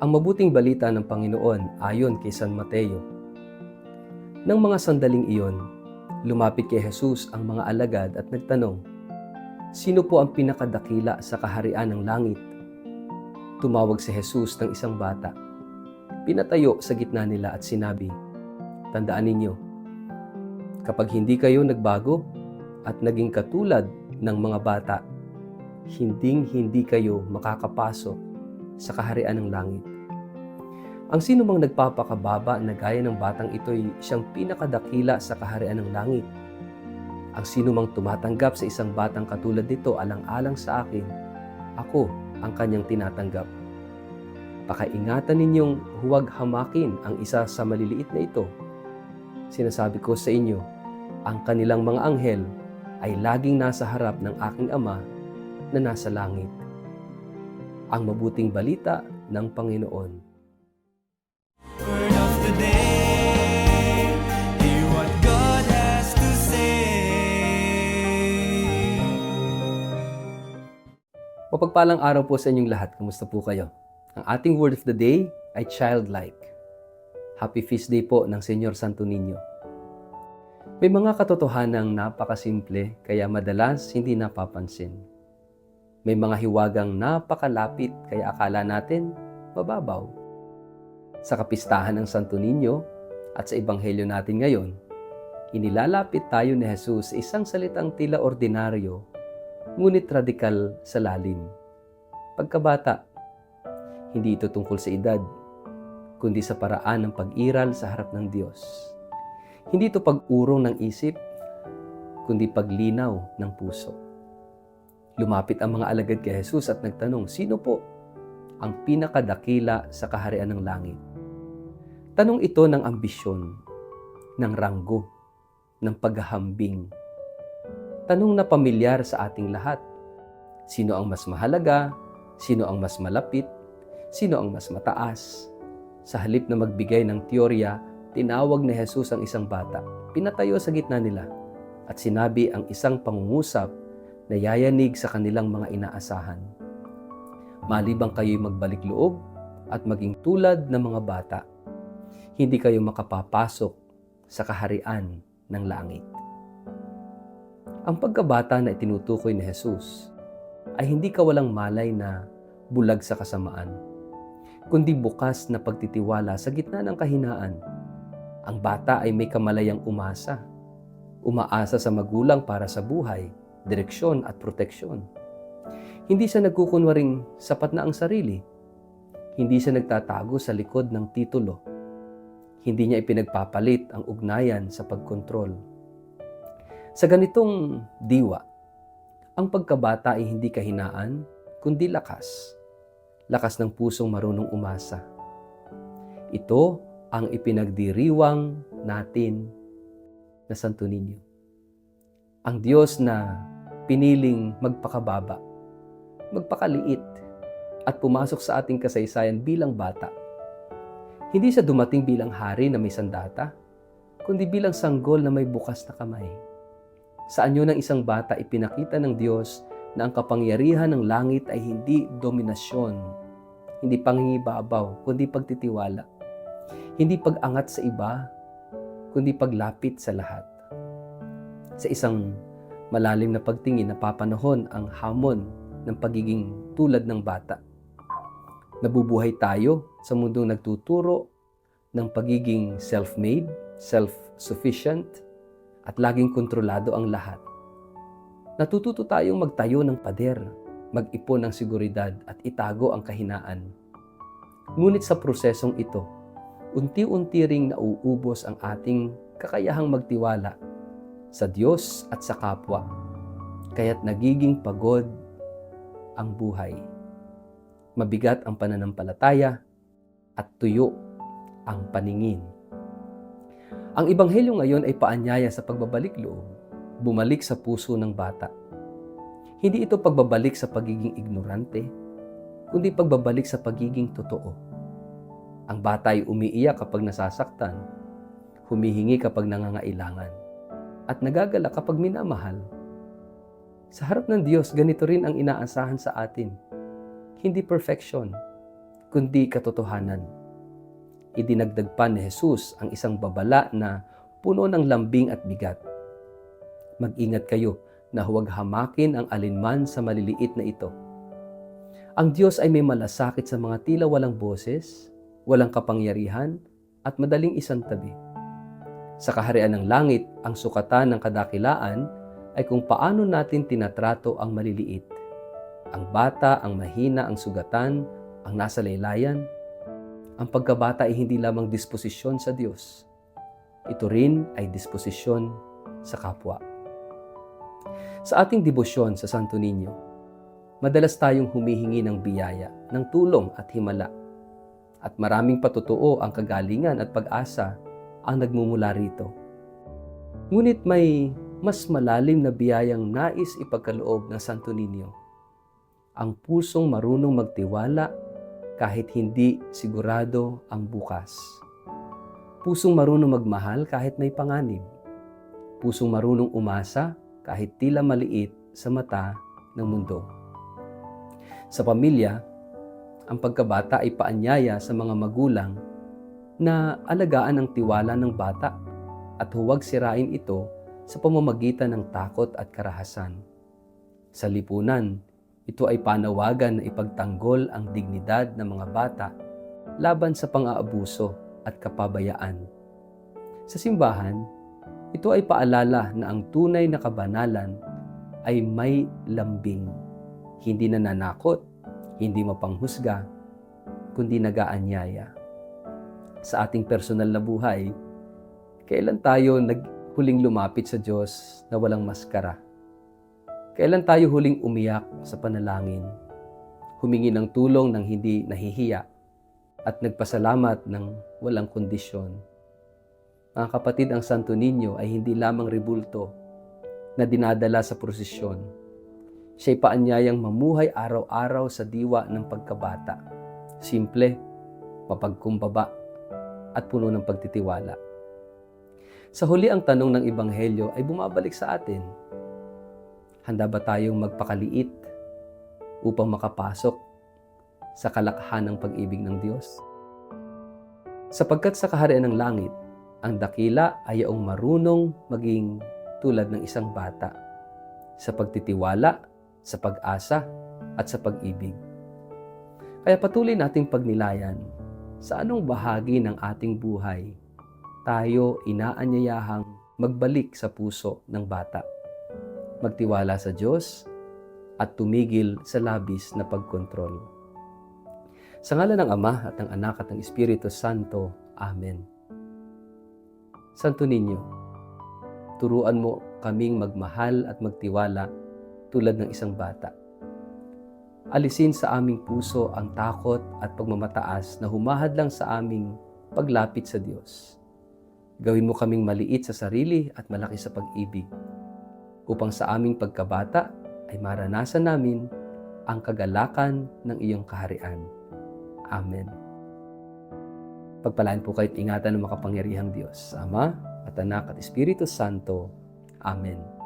Ang mabuting balita ng Panginoon ayon kay San Mateo. Nang mga sandaling iyon, lumapit kay Jesus ang mga alagad at nagtanong, "Sino po ang pinakadakila sa kaharian ng langit?" Tumawag si Jesus ng isang bata. Pinatayo sa gitna nila at sinabi, "Tandaan ninyo, kapag hindi kayo nagbago at naging katulad ng mga bata, hinding-hindi kayo makakapasok sa kaharian ng langit. Ang sino mang nagpapakababa na gaya ng batang ito'y siyang pinakadakila sa kaharian ng langit. Ang sino mang tumatanggap sa isang batang katulad nito alang-alang sa akin, ako ang kanyang tinatanggap. Pakaingatan ninyong huwag hamakin ang isa sa maliliit na ito. Sinasabi ko sa inyo, ang kanilang mga anghel ay laging nasa harap ng aking Ama na nasa langit." Ang mabuting balita ng Panginoon. Word of the day, hear what God has to say. Mapagpalang araw po sa inyong lahat. Kumusta po kayo? Ang ating word of the day ay childlike. Happy feast day po ng Señor Santo Niño. May mga katotohanang napakasimple kaya madalas hindi napapansin. May mga hiwagang napakalapit kaya akala natin mababaw. Sa kapistahan ng Santo Niño at sa Ebanghelyo natin ngayon, inilalapit tayo ni Jesus sa isang salitang tila ordinaryo, ngunit radikal sa lalim. Pagkabata, hindi ito tungkol sa edad, kundi sa paraan ng pag-iral sa harap ng Diyos. Hindi ito pag-urong ng isip, kundi paglinaw ng puso. Lumapit ang mga alagad kay Jesus at nagtanong, "Sino po ang pinakadakila sa kaharian ng langit?" Tanong ito ng ambisyon, ng ranggo, ng paghahambing. Tanong na pamilyar sa ating lahat. Sino ang mas mahalaga? Sino ang mas malapit? Sino ang mas mataas? Sa halip na magbigay ng teorya, tinawag ni Jesus ang isang bata. Pinatayo sa gitna nila at sinabi ang isang pangungusap na yayanig sa kanilang mga inaasahan. Malibang kayo'y magbalik loob at maging tulad ng mga bata, hindi kayo makapapasok sa kaharian ng langit. Ang pagkabata na itinutukoy ni Jesus ay hindi kawalang malay na bulag sa kasamaan, kundi bukas na pagtitiwala sa gitna ng kahinaan. Ang bata ay may kamalayang umaasa sa magulang para sa buhay, direksyon at proteksyon. Hindi siya nagkukunwaring sapat na ang sarili. Hindi siya nagtatago sa likod ng titulo. Hindi niya ipinagpapalit ang ugnayan sa pagkontrol. Sa ganitong diwa, ang pagkabata ay hindi kahinaan, kundi lakas. Lakas ng pusong marunong umasa. Ito ang ipinagdiriwang natin na Santo Niño. Ang Diyos na piniling magpakababa, magpakaliit, at pumasok sa ating kasaysayan bilang bata. Hindi siya dumating bilang hari na may sandata, kundi bilang sanggol na may bukas na kamay. Sa anyo ng isang bata, ipinakita ng Diyos na ang kapangyarihan ng langit ay hindi dominasyon, hindi pangingibabaw, kundi pagtitiwala. Hindi pag-angat sa iba, kundi paglapit sa lahat. Sa isang malalim na pagtingin, napapanahon ang hamon ng pagiging tulad ng bata. Nabubuhay tayo sa mundong nagtuturo ng pagiging self-made, self-sufficient, at laging kontrolado ang lahat. Natututo tayong magtayo ng pader, mag-ipon ng seguridad at itago ang kahinaan. Ngunit sa prosesong ito, unti-unti ring nauubos ang ating kakayahang magtiwala sa Diyos at sa kapwa, kaya't nagiging pagod ang buhay. Mabigat ang pananampalataya at tuyo ang paningin. Ang Ebanghelyo ngayon ay paanyaya sa pagbabalik loob, bumalik sa puso ng bata. Hindi ito pagbabalik sa pagiging ignorante, kundi pagbabalik sa pagiging totoo. Ang bata ay umiiyak kapag nasasaktan, humihingi kapag nangangailangan, at nagagala kapag minamahal. Sa harap ng Diyos, ganito rin ang inaasahan sa atin. Hindi perfection, kundi katotohanan. Idinagdag pa ni Jesus ang isang babala na puno ng lambing at bigat. Mag-ingat kayo na huwag hamakin ang alinman sa maliliit na ito. Ang Diyos ay may malasakit sa mga tila walang boses, walang kapangyarihan, at madaling isantabi. Sa kaharian ng langit, ang sukatan ng kadakilaan ay kung paano natin tinatrato ang maliliit. Ang bata, ang mahina, ang sugatan, ang nasa laylayan. Ang pagkabata ay hindi lamang disposisyon sa Diyos. Ito rin ay disposisyon sa kapwa. Sa ating debosyon sa Santo Niño, madalas tayong humihingi ng biyaya, ng tulong at himala. At maraming patotoo ang kagalingan at pag-asa ang nagmumula rito. Ngunit may mas malalim na biyayang nais ipagkaloob ng Santo Niño. Ang pusong marunong magtiwala kahit hindi sigurado ang bukas. Pusong marunong magmahal kahit may panganib. Pusong marunong umasa kahit tila maliit sa mata ng mundo. Sa pamilya, ang pagkabata ay paanyaya sa mga magulang na alagaan ang tiwala ng bata at huwag sirain ito sa pamamagitan ng takot at karahasan. Sa lipunan, ito ay panawagan na ipagtanggol ang dignidad ng mga bata laban sa pang-aabuso at kapabayaan. Sa simbahan, ito ay paalala na ang tunay na kabanalan ay may lambing, hindi nananakot, hindi mapanghusga, kundi nagaanyaya. Sa ating personal na buhay, kailan tayo huling lumapit sa Diyos na walang maskara? Kailan tayo huling umiyak sa panalangin, humingi ng tulong ng hindi nahihiya, at nagpasalamat ng walang kondisyon? Mga kapatid, ang Santo Niño ay hindi lamang rebulto na dinadala sa prosesyon. Siya'y paanyayang mamuhay araw-araw sa diwa ng pagkabata. Simple, mapagkumbaba, at puno ng pagtitiwala. Sa huli, ang tanong ng Ebanghelyo ay bumabalik sa atin. Handa ba tayong magpakaliit upang makapasok sa kalakhan ng pag-ibig ng Diyos? Sapagkat sa kaharian ng langit, ang dakila ay yaong marunong maging tulad ng isang bata sa pagtitiwala, sa pag-asa, at sa pag-ibig. Kaya patuloy nating pagnilayan sa anong bahagi ng ating buhay tayo inaanyayahang magbalik sa puso ng bata, magtiwala sa Diyos, at tumigil sa labis na pagkontrol. Sa ngalan ng Ama at ng Anak at ng Espiritu Santo. Amen. Santo Niño, turuan mo kaming magmahal at magtiwala tulad ng isang bata. Alisin sa aming puso ang takot at pagmamataas na humahadlang sa aming paglapit sa Diyos. Gawin mo kaming maliit sa sarili at malaki sa pag-ibig, upang sa aming pagkabata ay maranasan namin ang kagalakan ng iyong kaharian. Amen. Pagpalain po kayo't ingatan ng makapangyarihang Diyos, Ama at Anak at Espiritu Santo. Amen.